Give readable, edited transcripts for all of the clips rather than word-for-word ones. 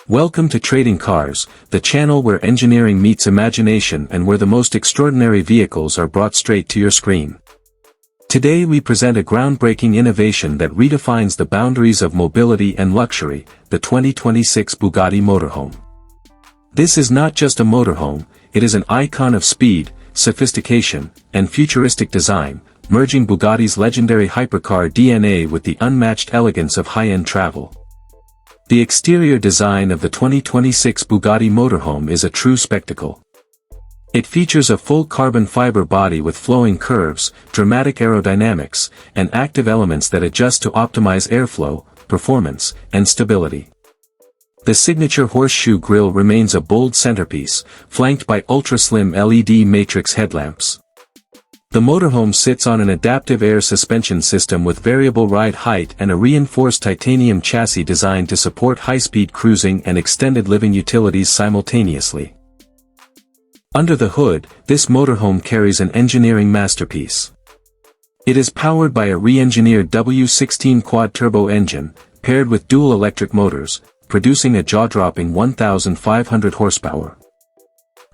Welcome to Trading Cars, the channel where engineering meets imagination and where the most extraordinary vehicles are brought straight to your screen. Today we present a groundbreaking innovation that redefines the boundaries of mobility and luxury, the 2026 Bugatti Motorhome. This is not just a motorhome, it is an icon of speed, sophistication, and futuristic design, merging Bugatti's legendary hypercar DNA with the unmatched elegance of high-end travel. The exterior design of the 2026 Bugatti Motorhome is a true spectacle. It features a full carbon fiber body with flowing curves, dramatic aerodynamics, and active elements that adjust to optimize airflow, performance, and stability. The signature horseshoe grille remains a bold centerpiece, flanked by ultra-slim LED matrix headlamps. The motorhome sits on an adaptive air suspension system with variable ride height and a reinforced titanium chassis designed to support high-speed cruising and extended living utilities simultaneously. Under the hood, this motorhome carries an engineering masterpiece. It is powered by a re-engineered W16 quad-turbo engine, paired with dual electric motors, producing a jaw-dropping 1,500 horsepower.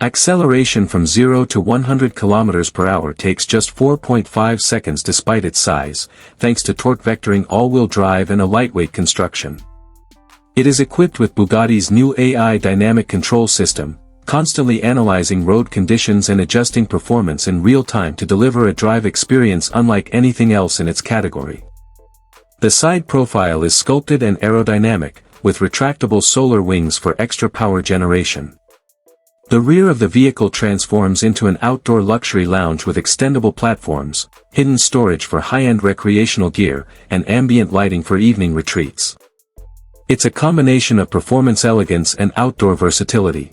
Acceleration from 0 to 100 km per hour takes just 4.5 seconds despite its size, thanks to torque vectoring all-wheel drive and a lightweight construction. It is equipped with Bugatti's new AI dynamic control system, constantly analyzing road conditions and adjusting performance in real time to deliver a drive experience unlike anything else in its category. The side profile is sculpted and aerodynamic, with retractable solar wings for extra power generation. The rear of the vehicle transforms into an outdoor luxury lounge with extendable platforms, hidden storage for high-end recreational gear, and ambient lighting for evening retreats. It's a combination of performance elegance and outdoor versatility.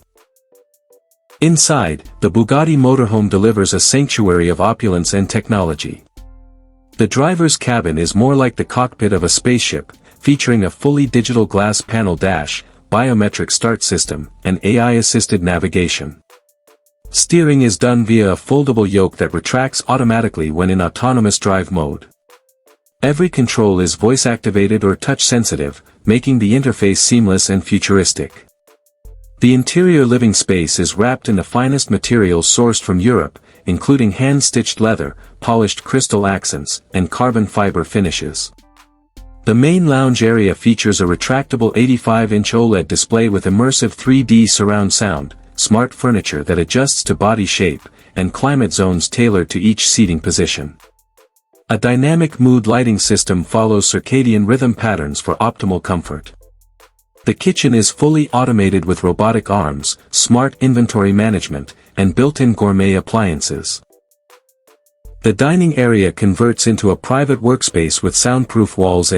Inside, the Bugatti Motorhome delivers a sanctuary of opulence and technology. The driver's cabin is more like the cockpit of a spaceship, featuring a fully digital glass panel dash, biometric start system, and AI-assisted navigation. Steering is done via a foldable yoke that retracts automatically when in autonomous drive mode. Every control is voice-activated or touch-sensitive, making the interface seamless and futuristic. The interior living space is wrapped in the finest materials sourced from Europe, including hand-stitched leather, polished crystal accents, and carbon fiber finishes. The main lounge area features a retractable 85-inch OLED display with immersive 3D surround sound, smart furniture that adjusts to body shape, and climate zones tailored to each seating position. A dynamic mood lighting system follows circadian rhythm patterns for optimal comfort. The kitchen is fully automated with robotic arms, smart inventory management, and built-in gourmet appliances. The dining area converts into a private workspace with soundproof walls.